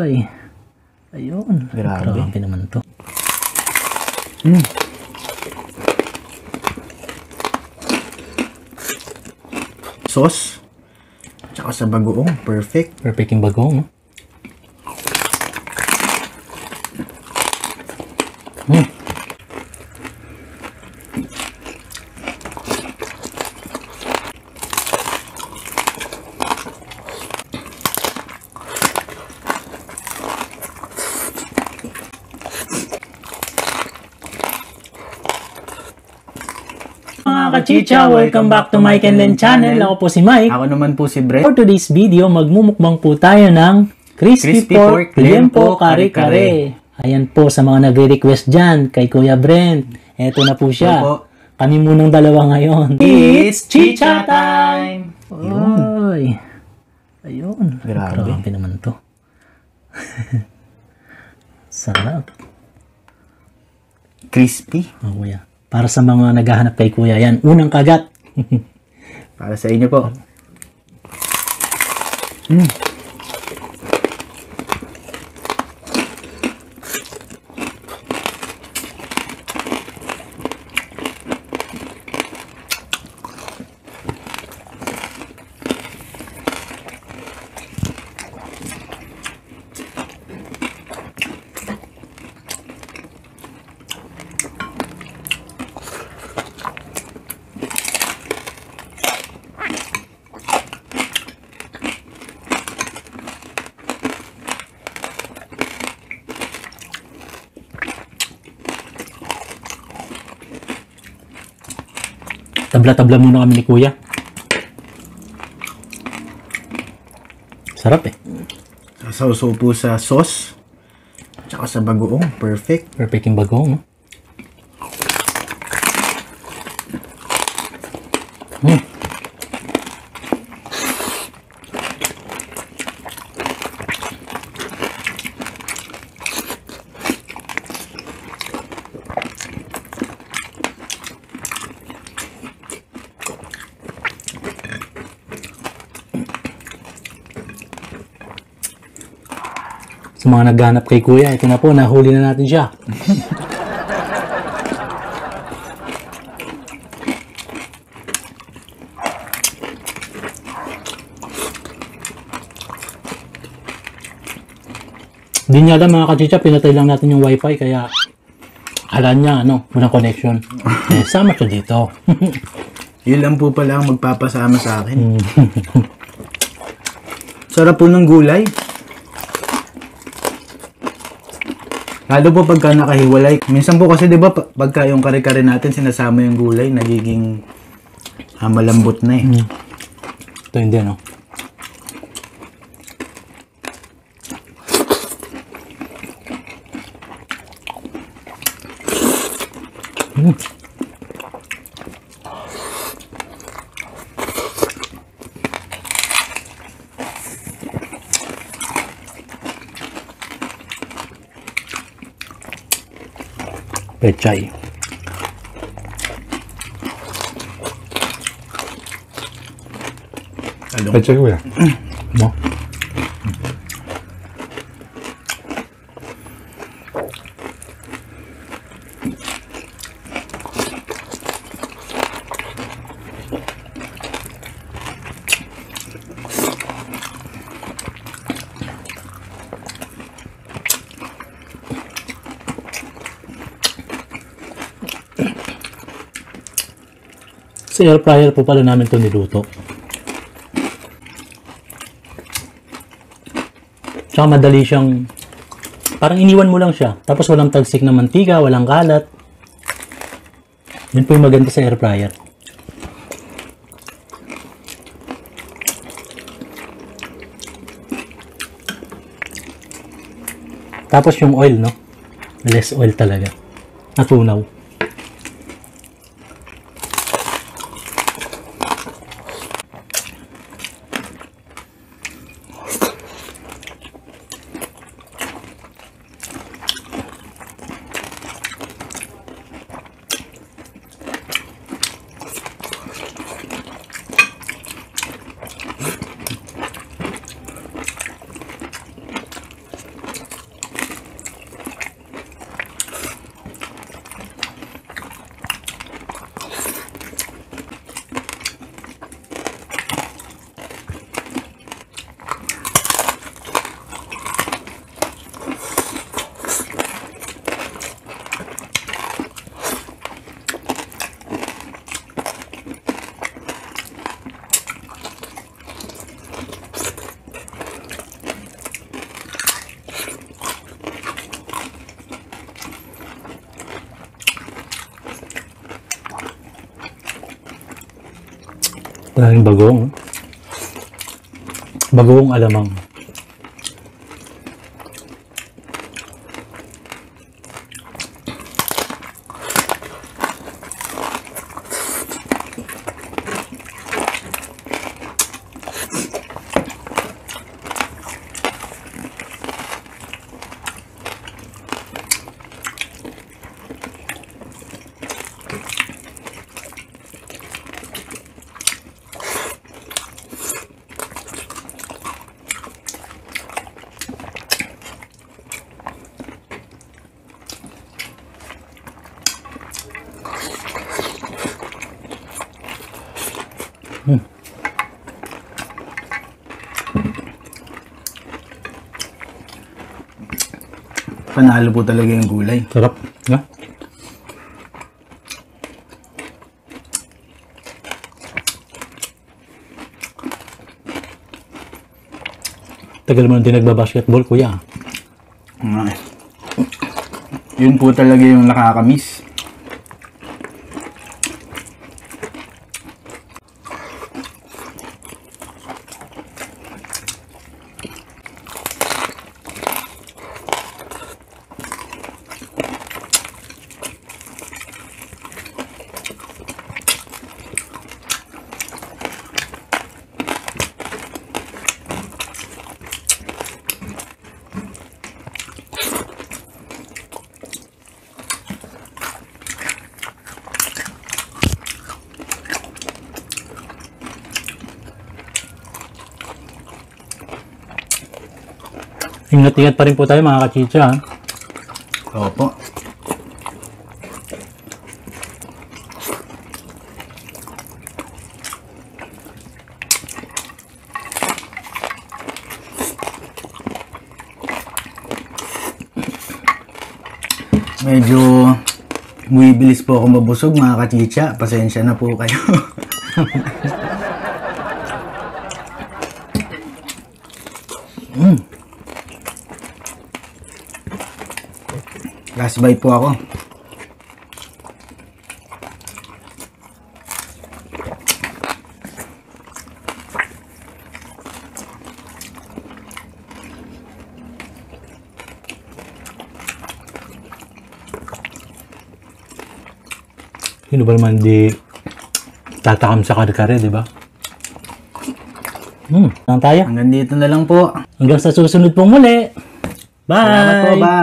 Oy. Ayun. Grabe naman to. Sauce. Tsaka sa bagoong. Perfect. Perfect yung bagoong, no? Mga kachicha, welcome back to Mike and Len channel. Ako po si Mike. Ako naman po si Brett. For today's video, magmumukbang po tayo ng Crispy Pork Liempo Kare-Kare. Ayan po sa mga nagre-request dyan kay Kuya Brent. Eto na po siya. Opo. Kami munang dalawa ngayon. It's Chicha time! Oy. Ayun. Grabe naman to. Sarap. Crispy. Oh, Kuya. Para sa mga naghahanap kay Kuya, yan. Unang kagat. Para sa inyo po. Tabla-tabla muna kami ni Kuya. Sarap eh. Sasawsaw po sa sauce. Tsaka sa bagoong. Perfect. Perfect yung bagoong, no? Sa mga naghanap kay Kuya, ito na po, nahuli na natin siya. Di niya alam mga kachicha, pinatay lang natin yung wifi, kaya akala niya, walang connection. Sama siya dito. Yun lang po pala ang magpapasama sa akin. Sarap po ng gulay. Lalo po pagka nakahiwalay. Minsan po kasi 'di ba pagka yung kare-kare natin sinasama yung gulay, nagiging malambot na eh. Ito hindi, no? Pechay. Along. Pechay ko yan. No? Sa air fryer po pala namin ito niluto. Tsaka madali siyang, parang iniwan mo lang siya. Tapos walang tagsik na mantika, walang kalat. Yun po yung maganda sa air fryer. Tapos yung oil, no? Less oil talaga. Natunaw. Wala rin bagong. Bagong alamang. Panalo po talaga yung gulay. Sarap. Yeah. Tagal mo na din nagbabasketball, kuya. Yun po talaga yung nakakamiss. Ingat-ingat pa rin po tayo mga kachicha. Opo. Medyo bumibilis po ako mabusog mga kachicha. Pasensya na po kayo. Last bite po ako. Sino ba naman di tatakam sa kare-kare, di ba? Lang tayo. Hanggang dito na lang po. Hanggang sa susunod pong muli. Bye! Salamat po, bye!